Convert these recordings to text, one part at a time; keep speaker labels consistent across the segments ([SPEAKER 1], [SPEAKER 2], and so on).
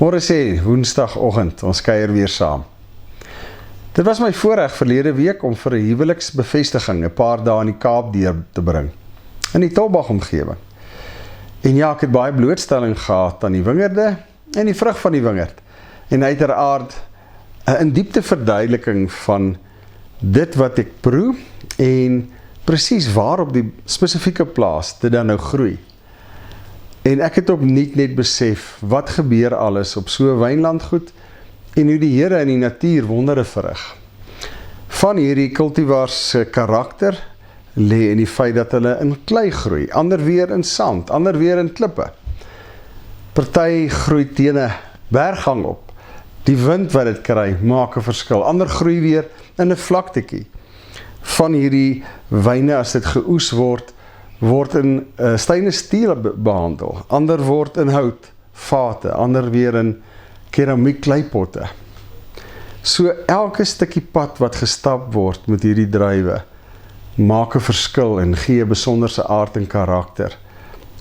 [SPEAKER 1] Môre sê, woensdagoggend, ons kuier weer saam. Dit was my voorreg verlede week om vir 'n huweliksbevestiging 'n paar dae in die Kaap deur te bring, in die Tolbag omgewing. En ja, ek het baie blootstelling gehad aan die wingerde en die vrug van die wingerd. En uiteraard 'n in diepte verduideliking van dit wat ek proe en presies waar op die spesifieke plaas dit dan nou groei. En ek het opnuut net besef wat gebeur alles op so 'n wynlandgoed en hoe die Here in die natuur wondere verrig. Van hierdie cultivars se karakter lê in die feit dat hulle in klei groei, ander weer in sand, ander weer in klippe. Party groei teen 'n berghang op. Die wind wat dit kry maak 'n verskil. Ander groei weer in 'n vlaktetjie. Van hierdie wyne as dit geoes word in stainless steel behandel, ander word in hout, vate, ander weer in keramiek kleipotte. So elke stukkie pad wat gestap word met hierdie druiwe, maak 'n verskil en gee 'n besonderse aard en karakter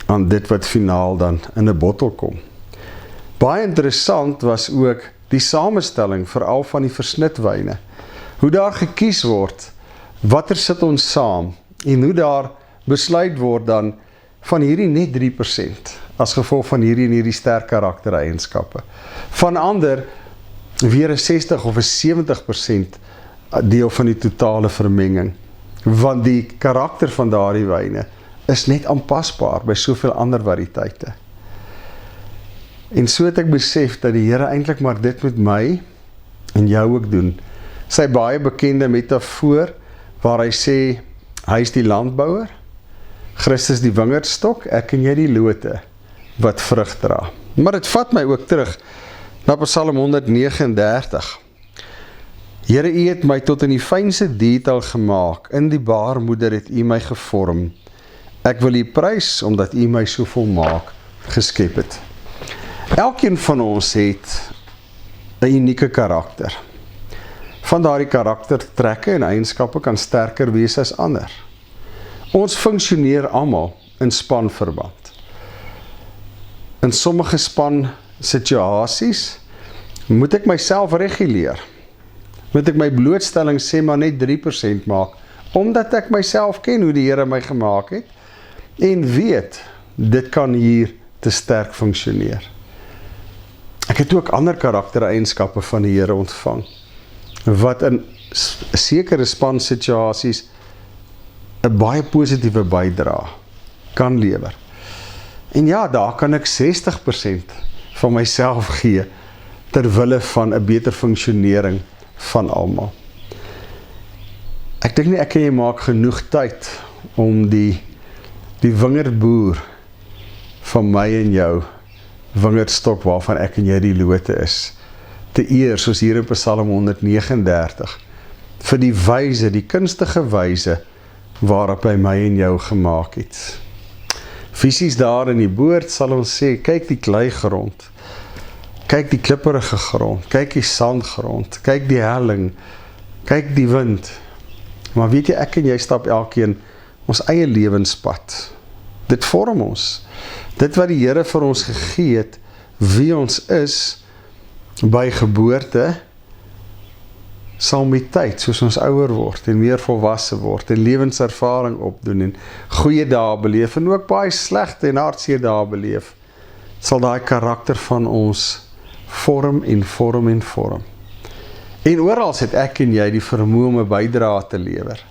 [SPEAKER 1] aan dit wat finaal dan in 'n bottel kom. Baie interessant was ook die samestelling veral van die versnitwyne. Hoe daar gekies word, watter sit ons saam en hoe daar besluit word dan van hierdie net 3% as gevolg van hierdie sterk karaktereienskappe. Van ander weer 'n 60 of 'n 70% deel van die totale vermenging, want die karakter van daardie wyne is net aanpasbaar by soveel ander variëteite. En so het ek besef dat die Here eintlik maar dit met my en jou ook doen. Sy baie bekende metafoor waar hy sê, hy is die landbouer, Christus die wingerdstok, ek en jy die lote wat vrug dra. Maar dit vat my ook terug na Psalm 139. Here, U het my tot in die fynste detail gemaak, in die baarmoeder het U my gevorm. Ek wil U prys, omdat U my so volmaak geskep het. Elkeen van ons het 'n unieke karakter. Van daardie karaktertrekke en eienskappe kan sterker wees as ander. Ons funksioneer almal in spanverband. In sommige span situasies moet ek myself reguleer. Moet ek my blootstelling sê maar net 3% maak, omdat ek myself ken hoe die Here my gemaak het, en weet, dit kan hier te sterk funksioneer. Ek het ook ander karaktereienskappe van die Here ontvang, wat in sekere spansituasies 'n baie positiewe bydra kan lewer. En ja, daar kan ek 60% van myself gee, ter wille van 'n beter funksionering van almal. Ek dink nie ek en jy maak genoeg tyd om die wingerdboer van my en jou wingerdstok waarvan ek en jy die lote is, te eer, soos hier in Psalm 139, vir die wyse, die kunstige wyse, waarop hy my en jou gemaak het. Visies daar in die boord sal ons sê, kyk die kleigrond, kyk die klipperige grond, kyk die sandgrond, kyk die helling, kyk die wind. Maar weet jy, ek en jy stap elkeen ons eie lewenspad. Dit vorm ons. Dit wat die Here vir ons gegee het, wie ons is, by geboorte, sal met tyd, soos ons ouer word, en meer volwasse word, en lewenservaring opdoen, en goeie dae beleef, en ook baie slegte en hartseer dae beleef, sal daai karakter van ons vorm en vorm en vorm. En oral het ek en jy die vermoë om 'n bydrae te lewer.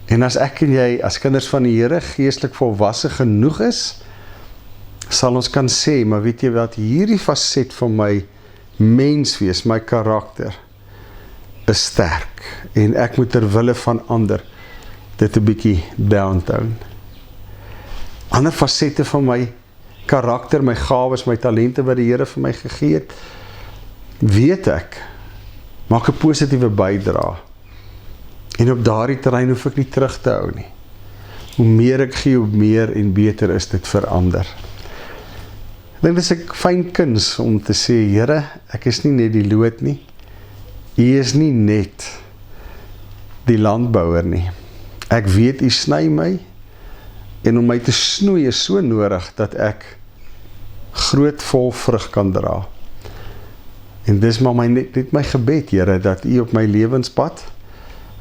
[SPEAKER 1] En as ek en jy, as kinders van die Here, geestelik volwasse genoeg is, sal ons kan sê, maar weet jy wat, hierdie faset van my menswees, my karakter, is sterk, en ek moet ter wille van ander dit 'n bietjie downtown. Ander fasette van my karakter, my gawes, my talente wat die Here vir my gegee het, weet ek, maak 'n positiewe bydra. En op daardie terrein hoef ek nie terug te hou nie. Hoe meer ek gee, hoe meer en beter is dit vir ander. Ek dink dit is 'n fyn kuns om te sê, Here, ek is nie net die loot nie. U is nie net die landbouer nie. Ek weet, U sny my, en om my te snoei is so nodig, dat ek groot vol vrug kan dra. En dis maar net my gebed, Here, dat U op my lewenspad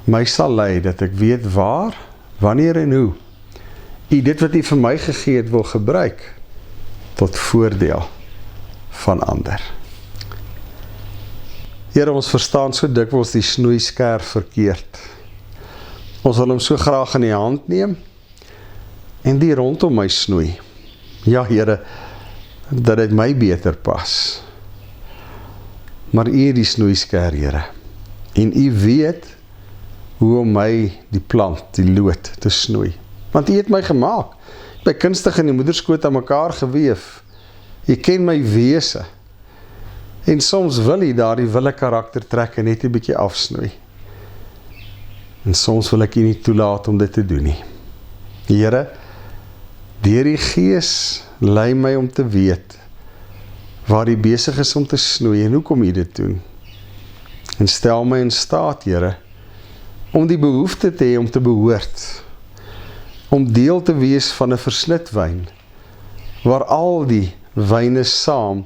[SPEAKER 1] my sal lei, dat ek weet waar, wanneer en hoe U dit wat U vir my gegee het wil gebruik tot voordeel van ander. Here, ons verstaan so dikwels die snoeiskerf verkeerd. Ons wil hom so graag in die hand neem en die rondom my snoei. Ja, Here, dat dit my beter pas. Maar U die snoeisker, Here. En U weet hoe om my die plant, die lood te snoei. Want U het my gemaak. By kunstig in die moederskoot aan mekaar geweef. U ken my wese. En soms wil U daardie wille karakter trek en net 'n bietjie afsnoei. En soms wil ek U nie toelaat om dit te doen nie. Here, deur die Gees lei my om te weet waar U besig is om te snoei en hoekom U dit doen. En stel my in staat, Here, om die behoefte te hê om te behoort, om deel te wees van 'n versnitwyn, waar al die wyne saam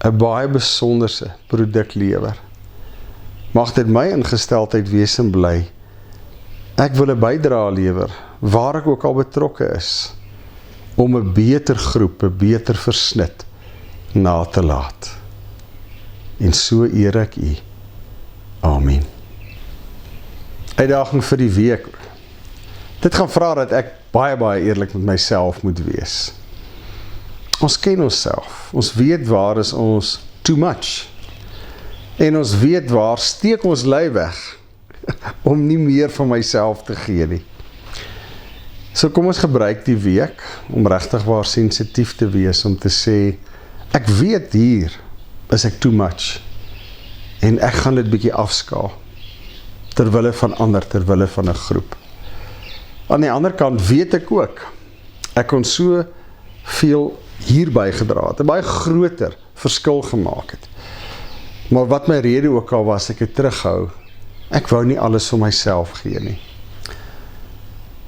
[SPEAKER 1] 'n baie besonderse produk lewer. Mag dit my ingesteldheid wees en bly. Ek wil 'n bydrae lewer, waar ek ook al betrokke is, om 'n beter groep, 'n beter versnit na te laat. En so eer ek U. Amen. Uitdaging vir die week. Dit gaan vra dat ek baie eerlik met myself moet wees. Ons ken onsself. Ons weet waar is ons too much. En ons weet waar steek ons lei weg om nie meer van myself te gee nie. So kom ons gebruik die week om regtig waar sensitief te wees om te sê, ek weet hier is ek too much en ek gaan dit bietjie afskaal terwille van ander, terwille van 'n groep. Aan die ander kant weet ek ook, ek kon so veel hierby gedra het, 'n baie groter verskil gemaak het. Maar wat my rede ook al was, ek het terughou, ek wou nie alles vir myself gee nie.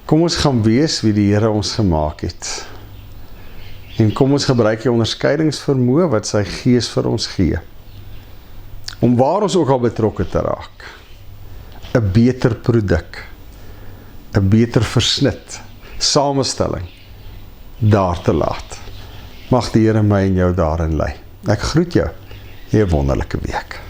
[SPEAKER 1] Kom ons gaan wees wie die Here ons gemaak het. En kom ons gebruik die onderskeidingsvermoë wat sy Gees vir ons gee. Om waar ons ook al betrokke te raak. 'n beter produk. 'n beter versnit. Samestelling. Daar te laat. Mag die Here my en jou daarin lei. Ek groet jou. 'n wonderlike week.